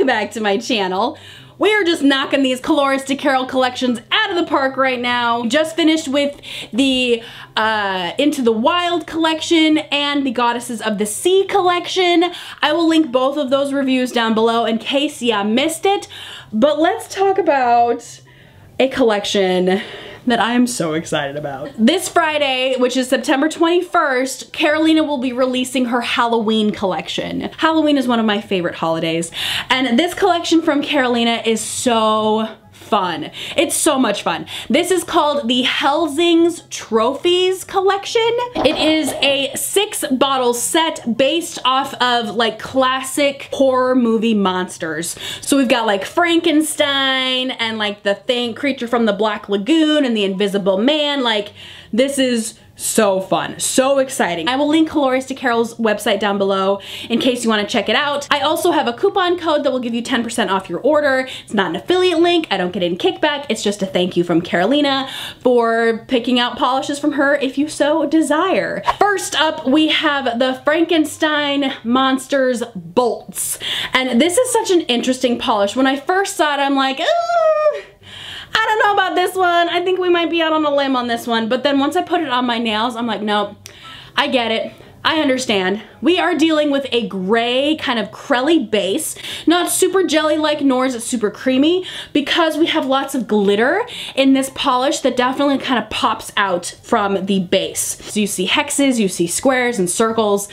welcome back to my channel. We are just knocking these Colores de Carol collections out of the park right now. Just finished with the Into the Wild collection and the Goddesses of the Sea collection. I will link both of those reviews down below in case ya missed it. But let's talk about a collection that I am so excited about. This Friday, which is September 21st, Carolina will be releasing her Halloween collection. Halloween is one of my favorite holidays, and this collection from Carolina is so fun. It's so much fun. This is called the Helsing's Trophies collection. It is a 6-bottle set based off of like classic horror movie monsters. So we've got like Frankenstein and like the creature from the Black Lagoon and the Invisible Man. Like, this is so fun, so exciting. I will link Colores de Carol's website down below in case you want to check it out. I also have a coupon code that will give you 10% off your order. It's not an affiliate link. I don't get any kickback. It's just a thank you from Carolina for picking out polishes from her if you so desire. First up, we have the Frankenstein Monsters Bolts. And this is such an interesting polish. When I first saw it, I'm like, ooh, I don't know about this one. I think we might be out on a limb on this one. But then once I put it on my nails, I'm like, no, I get it. I understand. We are dealing with a gray kind of crelly base, not super jelly-like, nor is it super creamy, because we have lots of glitter in this polish that definitely kind of pops out from the base. So you see hexes, you see squares and circles.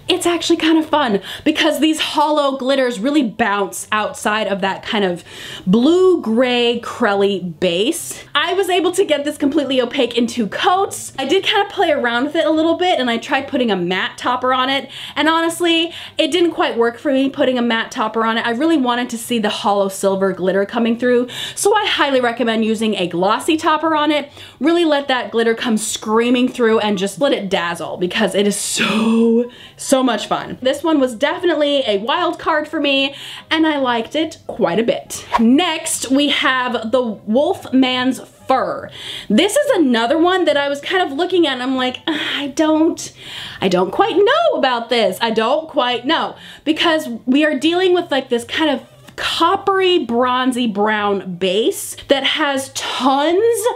It's actually kind of fun because these hollow glitters really bounce outside of that kind of blue-gray crelly base. I was able to get this completely opaque in 2 coats. I did kind of play around with it a little bit, and I tried putting a matte topper on it, and honestly it didn't quite work for me putting a matte topper on it. I really wanted to see the hollow silver glitter coming through, so I highly recommend using a glossy topper on it. Really let that glitter come screaming through and just let it dazzle, because it is so much fun. This one was definitely a wild card for me, and I liked it quite a bit. Next, we have the Wolfman's Fur. This is another one that I was kind of looking at and I'm like, I don't quite know about this. I don't quite know, because we are dealing with like this kind of coppery bronzy brown base that has tons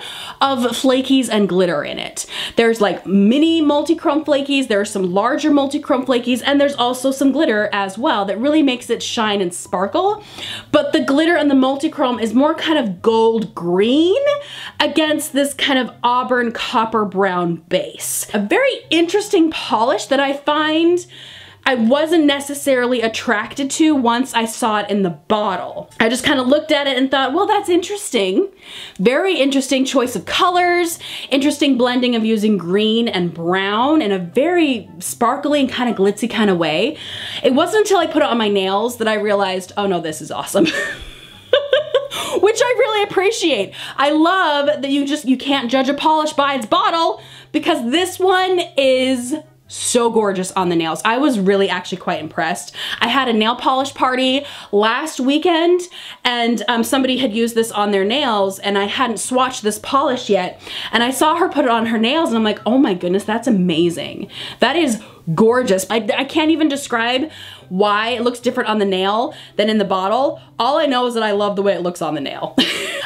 of flakies and glitter in it. There's like mini multi-chrome flakies, there are some larger multi-chrome flakies, and there's also some glitter as well that really makes it shine and sparkle. But the glitter and the multi-chrome is more kind of gold green against this kind of auburn copper brown base. A very interesting polish that I find I wasn't necessarily attracted to once I saw it in the bottle. I just kind of looked at it and thought, well, that's interesting. Very interesting choice of colors, interesting blending of using green and brown in a very sparkly and kind of glitzy kind of way. It wasn't until I put it on my nails that I realized, oh no, this is awesome. Which I really appreciate. I love that you can't judge a polish by its bottle, because this one is so gorgeous on the nails. I was really actually quite impressed. I had a nail polish party last weekend, and somebody had used this on their nails, and I hadn't swatched this polish yet, and I saw her put it on her nails, and I'm like, oh my goodness, that's amazing. That is gorgeous. I can't even describe why it looks different on the nail than in the bottle. All I know is that I love the way it looks on the nail.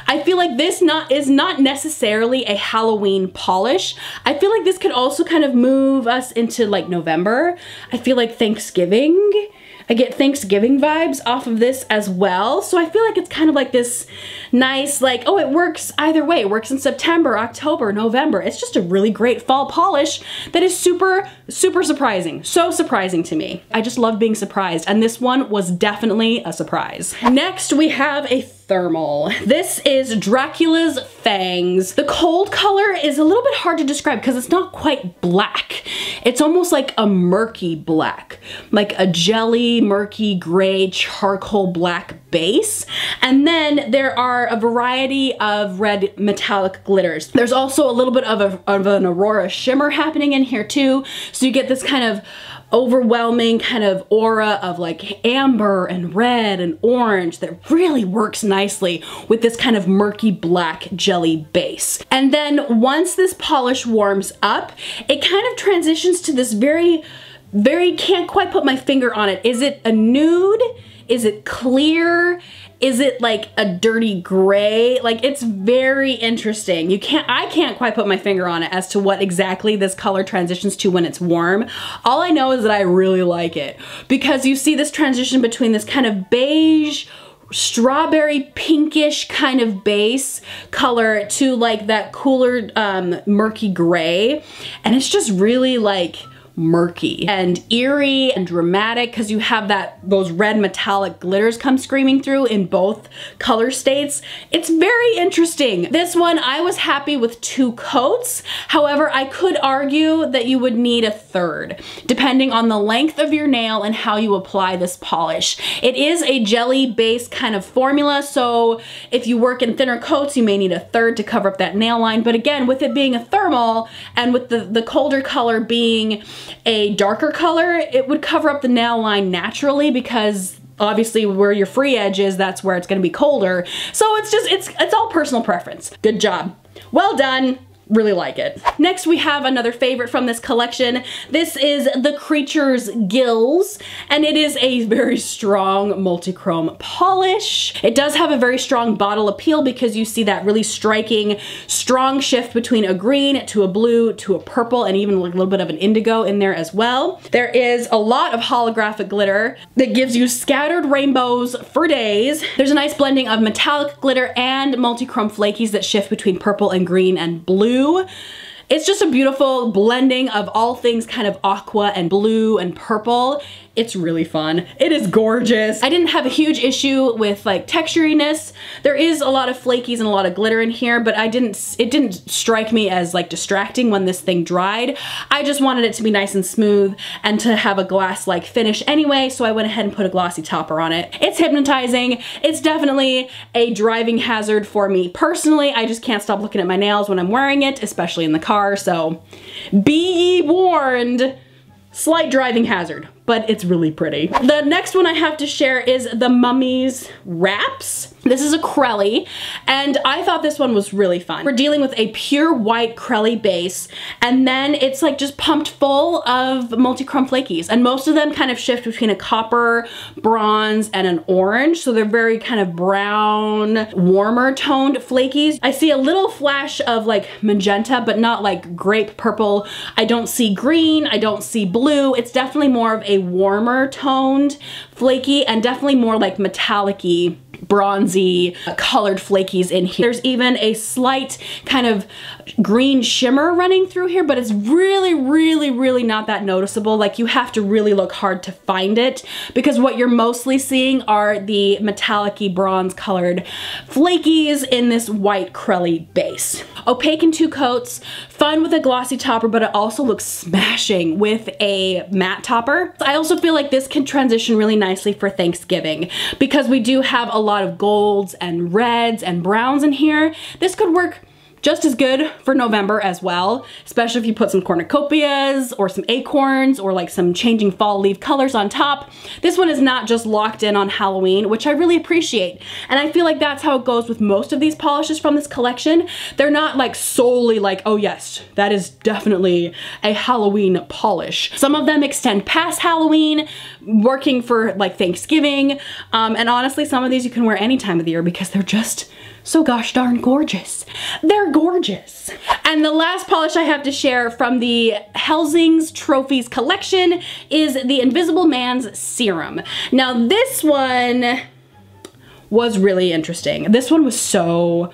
I feel like this is not necessarily a Halloween polish. I feel like this could also kind of move us into like November. I feel like Thanksgiving. I get Thanksgiving vibes off of this as well. So I feel like it's kind of like this nice, like, oh, it works either way. It works in September, October, November. It's just a really great fall polish that is super, super surprising. So surprising to me. I just love being surprised, and this one was definitely a surprise. Next, we have a thermal. This is Dracula's Fangs. The cold color is a little bit hard to describe because it's not quite black. It's almost like a murky black, like a jelly, murky, gray, charcoal black base. And then there are a variety of red metallic glitters. There's also a little bit of an Aurora shimmer happening in here too. So you get this kind of overwhelming kind of aura of like amber and red and orange that really works nicely with this kind of murky black jelly base. And then once this polish warms up, it kind of transitions to this very can't quite put my finger on it. Is it a nude? Is it clear? Is it like a dirty gray? Like, it's very interesting. I can't quite put my finger on it as to what exactly this color transitions to when it's warm. All I know is that I really like it because you see this transition between this kind of beige, strawberry pinkish kind of base color to like that cooler murky gray, and it's just really like murky and eerie and dramatic because you have those red metallic glitters come screaming through in both color states. It's very interesting. This one, I was happy with 2 coats. However, I could argue that you would need a 3rd, depending on the length of your nail and how you apply this polish. It is a jelly-based kind of formula, so if you work in thinner coats, you may need a 3rd to cover up that nail line. But again, with it being a thermal and with the colder color being a darker color, it would cover up the nail line naturally because obviously where your free edge is, that's where it's gonna be colder. So it's all personal preference. Good job. Well done. Really like it. Next, we have another favorite from this collection. This is the Creature's Gills, and it is a very strong multi-chrome polish. It does have a very strong bottle appeal because you see that really striking, strong shift between a green to a blue to a purple and even like a little bit of an indigo in there as well. There is a lot of holographic glitter that gives you scattered rainbows for days. There's a nice blending of metallic glitter and multi-chrome flakies that shift between purple and green and blue. It's just a beautiful blending of all things kind of aqua and blue and purple. It's really fun. It is gorgeous. I didn't have a huge issue with like texturiness. There is a lot of flakies and a lot of glitter in here, but it didn't strike me as like distracting when this thing dried. I just wanted it to be nice and smooth and to have a glass-like finish anyway, so I went ahead and put a glossy topper on it. It's hypnotizing. It's definitely a driving hazard for me personally. I just can't stop looking at my nails when I'm wearing it, especially in the car, so be warned. Slight driving hazard, but it's really pretty. The next one I have to share is the Mummy's Wraps. This is a Crelly, and I thought this one was really fun. We're dealing with a pure white Crelly base, and then it's like just pumped full of multi-chrome flakies, and most of them kind of shift between a copper, bronze, and an orange, so they're very kind of brown, warmer toned flakies. I see a little flash of like magenta, but not like grape purple. I don't see green, I don't see blue. It's definitely more of a warmer toned flaky and definitely more like metallic-y, bronzy colored flakies in here. There's even a slight kind of green shimmer running through here, but it's really, really, really not that noticeable. Like, you have to really look hard to find it because what you're mostly seeing are the metallic-y bronze colored flakies in this white Crelly base. Opaque in 2 coats, fun with a glossy topper, but it also looks smashing with a matte topper. I also feel like this can transition really nicely for Thanksgiving because we do have a lot of golds and reds and browns in here. This could work just as good for November as well, especially if you put some cornucopias or some acorns or like some changing fall leaf colors on top. This one is not just locked in on Halloween, which I really appreciate. And I feel like that's how it goes with most of these polishes from this collection. They're not like solely like, oh yes, that is definitely a Halloween polish. Some of them extend past Halloween, working for like Thanksgiving. And honestly, some of these you can wear any time of the year because they're just so gosh darn gorgeous. They're gorgeous. And the last polish I have to share from the Helsing's Trophies collection is the Invisible Man's Serum. Now this one was really interesting. This one was so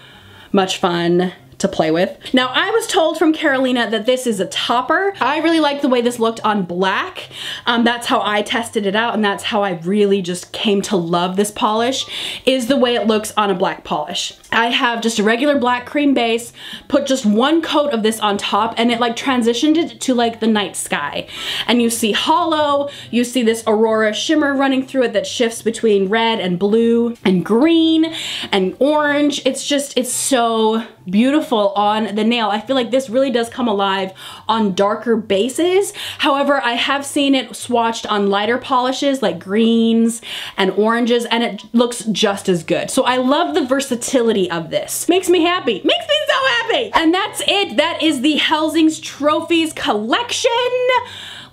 much fun to play with. Now, I was told from Carolina that this is a topper. I really like the way this looked on black. That's how I tested it out, and that's how I really just came to love this polish, is the way it looks on a black polish. I have just a regular black cream base, put just 1 coat of this on top, and it like transitioned it to like the night sky. And you see hollow, you see this aurora shimmer running through it that shifts between red and blue and green and orange. It's so beautiful on the nail. I feel like this really does come alive on darker bases. However, I have seen it swatched on lighter polishes like greens and oranges, and it looks just as good. So I love the versatility of this. Makes me happy. Makes me so happy. And that's it. That is the Helsing's Trophies collection.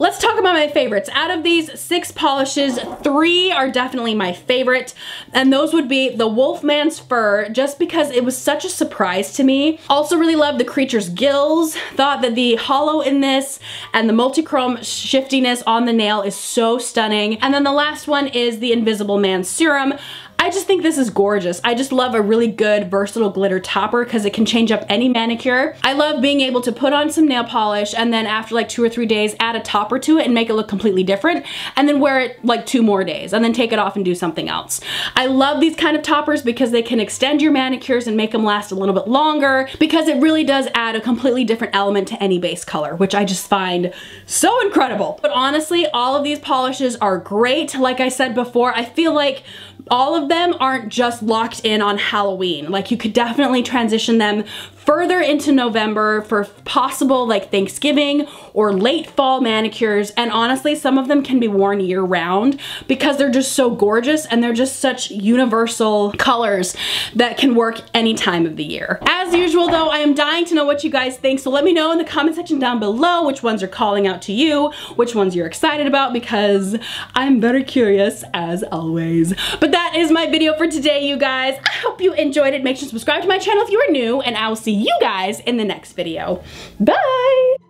let's talk about my favorites. Out of these 6 polishes, 3 are definitely my favorite, and those would be the Wolfman's Fur, just because it was such a surprise to me. Also really love the Creature's Gills. Thought that the hollow in this and the multi-chrome shiftiness on the nail is so stunning. And then the last one is the Invisible Man Serum. I just think this is gorgeous. I just love a really good versatile glitter topper because it can change up any manicure. I love being able to put on some nail polish and then after like 2 or 3 days add a topper to it and make it look completely different, and then wear it like 2 more days and then take it off and do something else. I love these kind of toppers because they can extend your manicures and make them last a little bit longer, because it really does add a completely different element to any base color, which I just find so incredible. But honestly, all of these polishes are great. Like I said before, I feel like all of them aren't just locked in on Halloween. Like, you could definitely transition them further into November for possible like Thanksgiving or late fall manicures, and honestly some of them can be worn year round because they're just so gorgeous and they're just such universal colors that can work any time of the year. As usual though, I am dying to know what you guys think, so let me know in the comment section down below which ones are calling out to you, which ones you're excited about, because I'm very curious as always. But that is my video for today, you guys. I hope you enjoyed it. Make sure to subscribe to my channel if you are new, and I will see you guys in the next video. Bye!